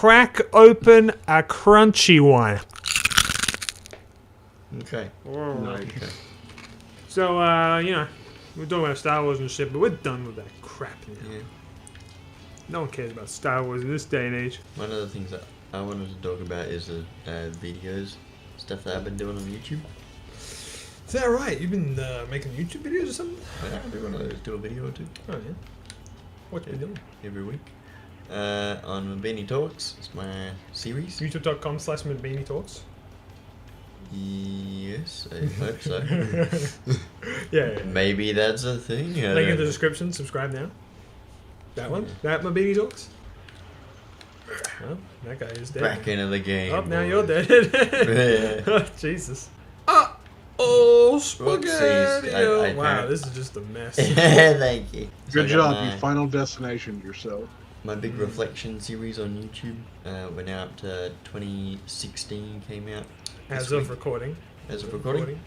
crack open a crunchy one. Okay. Nice. Okay. So, you know, we're talking about Star Wars and shit, but we're done with that crap now. Yeah. No one cares about Star Wars in this day and age. One of the things that I wanted to talk about is the videos, stuff that I've been doing on YouTube. Is that right? You've been making YouTube videos or something? I do want to do a video or two Oh, yeah. What you doing? every week. On Mabini Talks, it's my series. YouTube.com/Mabini Talks. Yes, I hope so. Yeah. Maybe that's a thing. I Link in don't the know. description. Subscribe now. That one? That Mabini Talks? Well, that guy is dead. Back into the game. Oh, now boys. you're dead. Yeah. Oh, Jesus. Oh, spaghetti! Whoopsies. I Wow, this is just a mess. Thank you. So I Good got job. my- You final destination yourself. My big reflection series on YouTube. We're now up to 2016 came out. As this of week. recording. As of recording.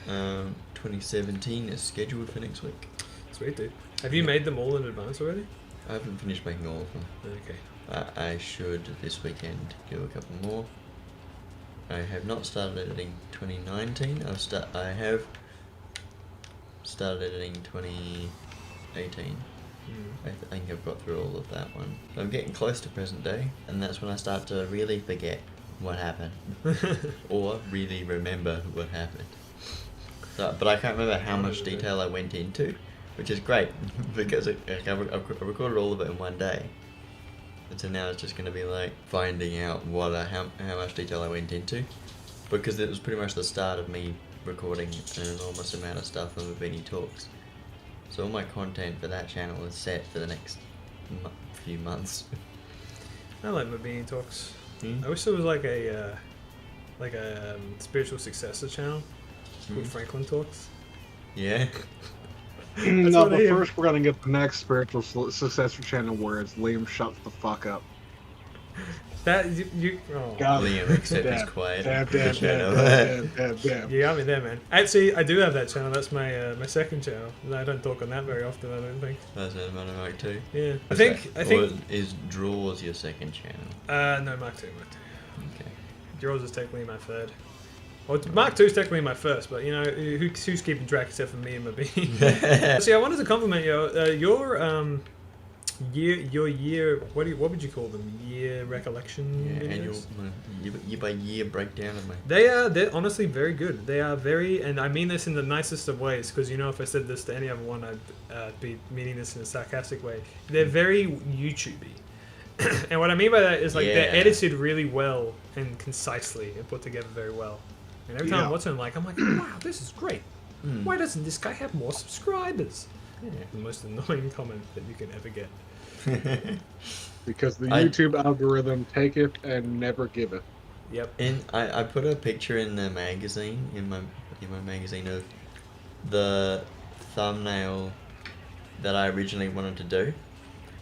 2017 is scheduled for next week. Sweet, dude. Have you made them all in advance already? I haven't finished making all of them. Okay. I should this weekend do a couple more. I have not started editing 2019. I have started editing 2018. I think I've got through all of that one. So I'm getting close to present day, and that's when I start to really forget what happened, or really remember what happened. So, but I can't remember how much detail I went into, which is great because I recorded all of it in one day. And so now it's just going to be like finding out how much detail I went into, because it was pretty much the start of me recording an enormous amount of stuff on Mabini Talks. So all my content for that channel is set for the next few months. I like Mabini Talks. Hmm? I wish there was like a spiritual successor channel called Hmm? Franklin Talks. Yeah. No, what I but hear. first we're gonna get the next spiritual successor channel where it's Liam shuts the fuck up. That you oh. God. Liam, except he's Damn, quiet. Damn, The damn, channel. damn. You got me there, man. Actually, I do have that channel. That's my my second channel. I don't talk on that very often. I don't think. That's an Mark 2. Yeah, I think. Or is Draws your second channel? No, Mark 2, Mark 2. Okay. Yours is technically my third. Well, Mark 2 is technically my first, but you know, who's keeping track except for me and Mabini? See, I wanted to compliment you. Your year. What would you call them? Year recollection Yeah, videos? annual year by year breakdown of my. They're honestly very good. They are very, and I mean this in the nicest of ways, because you know if I said this to any other one, I'd be meaning this in a sarcastic way. They're very YouTubey. And what I mean by that is like they're Yeah. edited really well and concisely and put together very well. And every time I Yeah. watch them, I'm like, wow, this is great. Mm. Why doesn't this guy have more subscribers? Yeah. The most annoying comment that you can ever get. Because the I- YouTube algorithm taketh and never giveth. Yep. And I put a picture in the magazine, in my magazine, of the thumbnail that I originally wanted to do.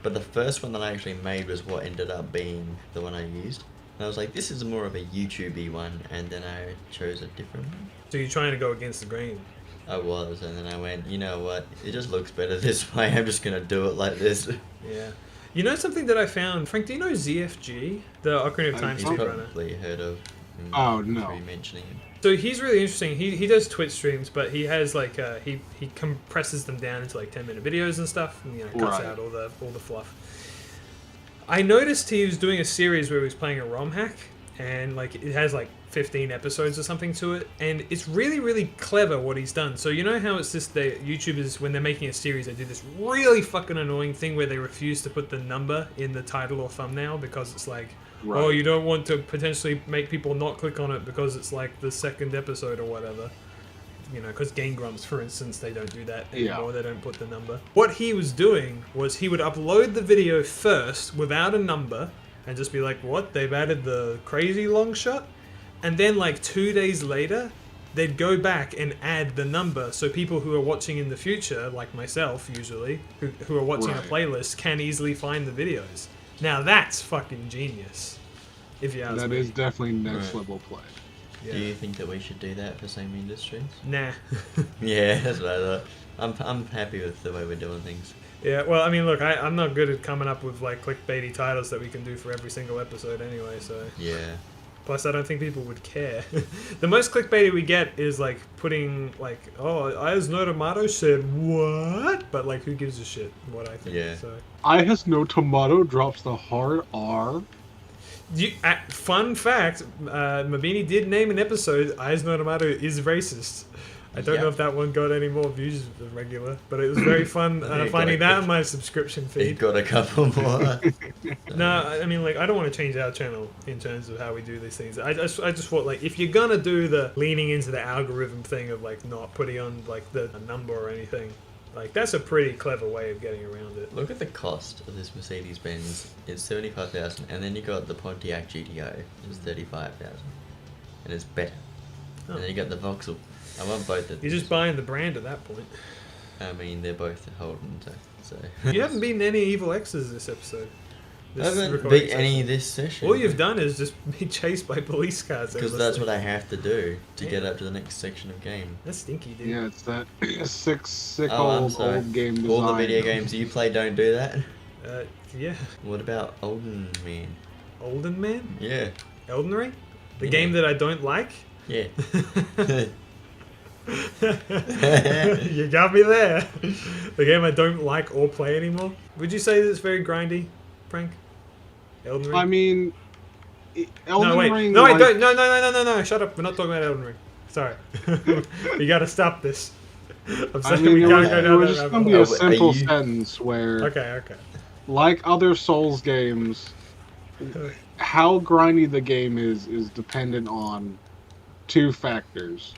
But the first one that I actually made was what ended up being the one I used. And I was like, this is more of a YouTubey one, and then I chose a different one. So you're trying to go against the grain. I was, and then I went, you know what, it just looks better this way, I'm just gonna do it like this. Yeah. You know something that I found? Frank, do you know ZFG? The Ocarina of Time You've speedrunner. probably heard of him. Oh, no. Through mentioning him. So he's really interesting. He does Twitch streams, but he has like he compresses them down into like 10-minute videos and stuff, and you know cuts Right. out all the fluff. I noticed he was doing a series where he was playing a ROM hack, and like it has like 15 episodes or something to it, and it's really really clever what he's done. So you know how it's just the YouTubers when they're making a series, they do this really fucking annoying thing where they refuse to put the number in the title or thumbnail because it's like. Right. Oh, you don't want to potentially make people not click on it because it's like the second episode or whatever. You know, because Game Grumps, for instance, they don't do that anymore. Yeah. They don't put the number. What he was doing was he would upload the video first without a number and just be like, what? They've added the crazy long shot? And then like 2 days later, they'd go back and add the number so people who are watching in the future, like myself usually, who are watching a Right. playlist, can easily find the videos. Now that's fucking genius, if you ask That me. is definitely next Right. level play. Yeah. Do you think that we should do that for same industries? Nah. Yeah, that's what I thought. I'm happy with the way we're doing things. Yeah, well, I mean, look, I'm not good at coming up with like clickbaity titles that we can do for every single episode anyway, so. Yeah. Plus, I don't think people would care. The most clickbaity we get is like putting like, oh, Ayaz no Tomato said what? But like, who gives a shit what I think? Yeah. So. I has no tomato drops the hard R. Fun fact, Mabini did name an episode, Ayaz no Tomato is racist. I don't know if that one got any more views than regular, but it was very fun finding that on my subscription It feed. got a couple more. No, I mean, like, I don't want to change our channel in terms of how we do these things. I just thought, like, if you're gonna do the leaning into the algorithm thing of, like, not putting on, like, the number or anything, like, that's a pretty clever way of getting around it. Look at the cost of this Mercedes-Benz. It's 75,000, and then you got the Pontiac GTO, which is 35,000, and it's better. Oh. And then you got the Vauxhall. I want both of them. You're just buying the brand at that point. I mean, they're both Holden, so. You haven't beaten any Evil X's this episode. I haven't recording beat session. any this session. All you've done is just be chased by police cars. Because that's what I have to do to Yeah. get up to the next section of game. That's stinky, dude. Yeah, it's that sick Oh, I'm old sorry. game design. All the video games you play don't do that. Yeah. What about Olden Man? Olden Man? Yeah. Elden Ring? The Yeah. game that I don't like? Yeah. You got me there. The game I don't like or play anymore. Would you say that it's very grindy, Frank? Elden Ring? I mean, Elden no, wait. Ring. No, wait, like, no. Shut up. We're not talking about Elden Ring. Sorry. We gotta stop this. I'm I saying mean, we it can't was, go it down was that just rabbit gonna be hole. a Oh, but simple are you- sentence where, Okay. like other Souls games, how grindy the game is dependent on two factors,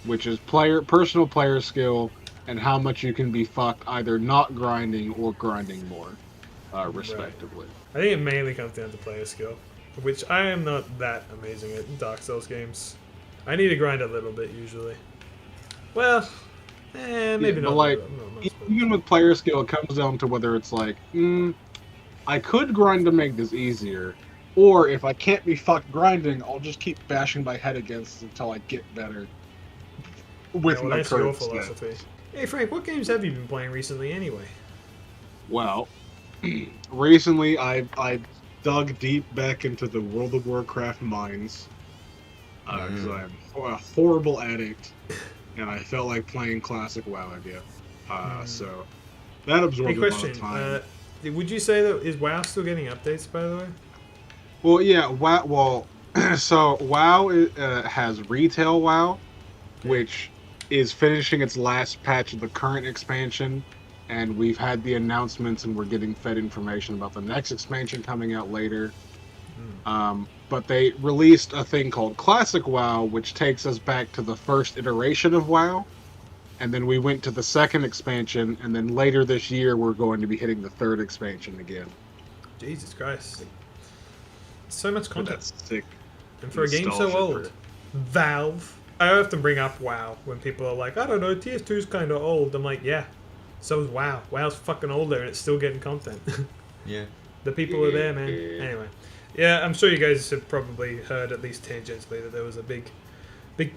which is personal player skill and how much you can be fucked either not grinding or grinding more, respectively. I think it mainly comes down to player skill, which I am not that amazing at Dark Souls games. I need to grind a little bit usually. Well, maybe Yeah, not. but like, not much, but- even with player skill, it comes down to whether it's like, I could grind to make this easier, or if I can't be fucked grinding, I'll just keep bashing my head against it until I get better. With Yeah, well, my that's your current philosophy. skills. Hey Frank, what games have you been playing recently anyway? Well, recently I dug deep back into the World of Warcraft mines because I'm a horrible addict, and I felt like playing classic WoW again. So that absorbed Hey, a lot question. of time. Would you say that is WoW still getting updates, by the way? Well, yeah, WoW. Well, so WoW has retail WoW, which is finishing its last patch of the current expansion, and we've had the announcements, and we're getting fed information about the next expansion coming out later. But they released a thing called Classic WoW, which takes us back to the first iteration of WoW, and then we went to the second expansion, and then later this year we're going to be hitting the third expansion again. Jesus Christ. So much content. That's sick. And for a game so nostalgia old. for- Valve. I often bring up WoW when people are like, I don't know, TF2's kind of old. I'm like, yeah, so is WoW. WoW's fucking older and it's still getting content. Yeah. The people are there, man. Anyway. Yeah, I'm sure you guys have probably heard at least tangentially that there was a big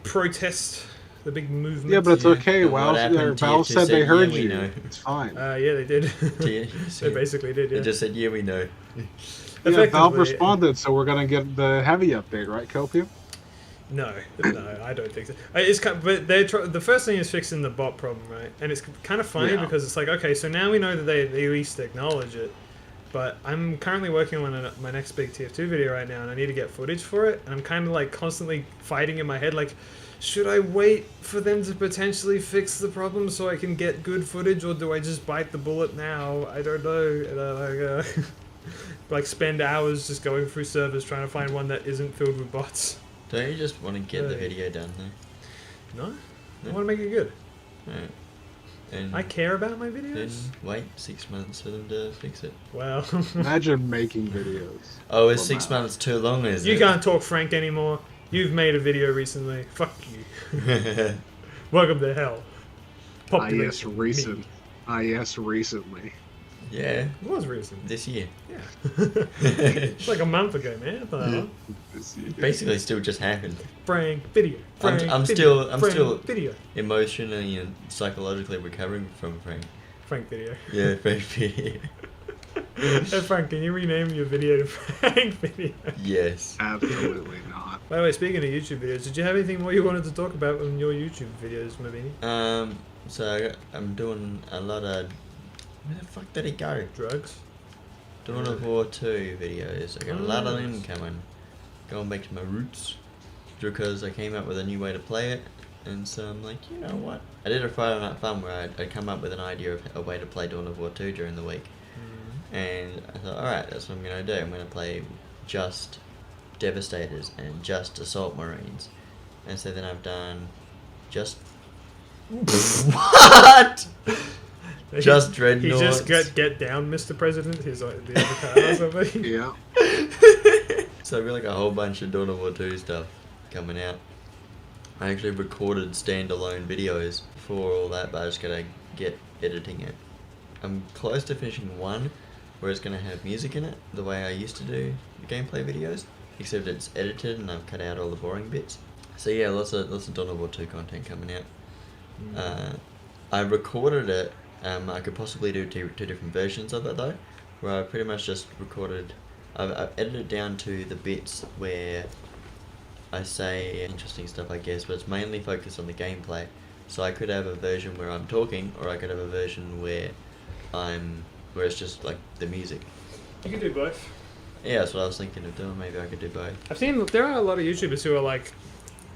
protest, the big movement. Yeah, but it's okay. And what WoW, happened? Valve TF2 said they said, heard "Yeah, we you. know." It's fine. Yeah, they did. They basically did, yeah. It just said, yeah, we know. Yeah, Valve Effectively, responded, so we're gonna get the heavy update, right, Copium? No, I don't think so. It's kind but the first thing is fixing the bot problem, right? And it's kind of funny Yeah. because it's like, okay, so now we know that they at least acknowledge it. But I'm currently working on my next big TF2 video right now, and I need to get footage for it. And I'm kind of like constantly fighting in my head, like, should I wait for them to potentially fix the problem so I can get good footage, or do I just bite the bullet now? I don't know. And I like spend hours just going through servers trying to find one that isn't filled with bots. Don't you just want to get the video done, though? No, I want to make it good. Right. And I care about my then videos. wait 6 months for them to fix it. Well, Imagine making videos. Oh, is Well, 6 no. months too long, is you it? can't talk Frank anymore. You've made a video recently. Fuck you. Welcome to hell. Population me. Recently. Yeah, It was recent. this year. Yeah. It's like a month ago, man. I thought that long. Basically, still just happened. Frank video. Frank I'm video, still Frank video. emotionally and psychologically recovering from Frank. Frank video. Yeah, Frank video. Hey Frank, can you rename your video to Frank video? Yes. Absolutely not. By the way, speaking of YouTube videos, did you have anything more you wanted to talk about in your YouTube videos, Mabini? So I'm doing a lot of. Where the fuck did it go? Drugs? Dawn of War 2 videos. I got a lot of them coming. Going back to my roots. Because I came up with a new way to play it. And so I'm like, you know what? I did a Friday Night Fun where I'd come up with an idea of a way to play Dawn of War 2 during the week. And I thought, alright, that's what I'm going to do. I'm going to play just Devastators and just Assault Marines. And so then I've done just... What? Just Dreadnoughts. He just got Get Down, Mr. President, his the other car or something. Yeah. So I've got like a whole bunch of Dawn of War 2 stuff coming out. I actually recorded standalone videos for all that, but I just gotta get editing it. I'm close to finishing one where it's gonna have music in it, the way I used to do the gameplay videos, except it's edited and I've cut out all the boring bits. So yeah, lots of Dawn of War 2 content coming out. I recorded it. I could possibly do two different versions of it though, where I pretty much just recorded. I've edited it down to the bits where I say interesting stuff, I guess, but it's mainly focused on the gameplay. So I could have a version where I'm talking, or I could have a version where where it's just like the music. You can do both. Yeah, that's what I was thinking of doing. Maybe I could do both. I've seen there are a lot of YouTubers who are like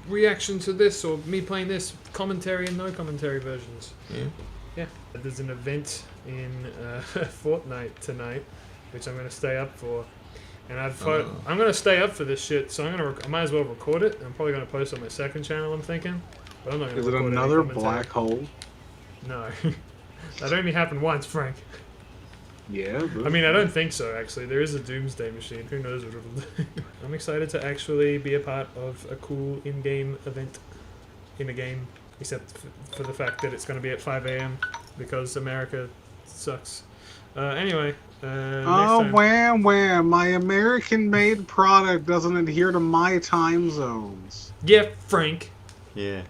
reaction to this or me playing this, commentary and no commentary versions. Yeah. Yeah. There's an event in Fortnite tonight, which I'm going to stay up for. And I'm going to stay up for this shit, so I might as well record it. I'm probably going to post on my second channel, I'm thinking. But I'm not going to record it another black hole? No. That only happened once, Frank. Yeah. I mean, I don't think so, actually. There is a doomsday machine. Who knows what it'll do. I'm excited to actually be a part of a cool in-game event in a game, except for the fact that it's going to be at 5 a.m. because America sucks. Anyway, next time. Wham. My American-made product doesn't adhere to my time zones. Yeah, Frank. Yeah.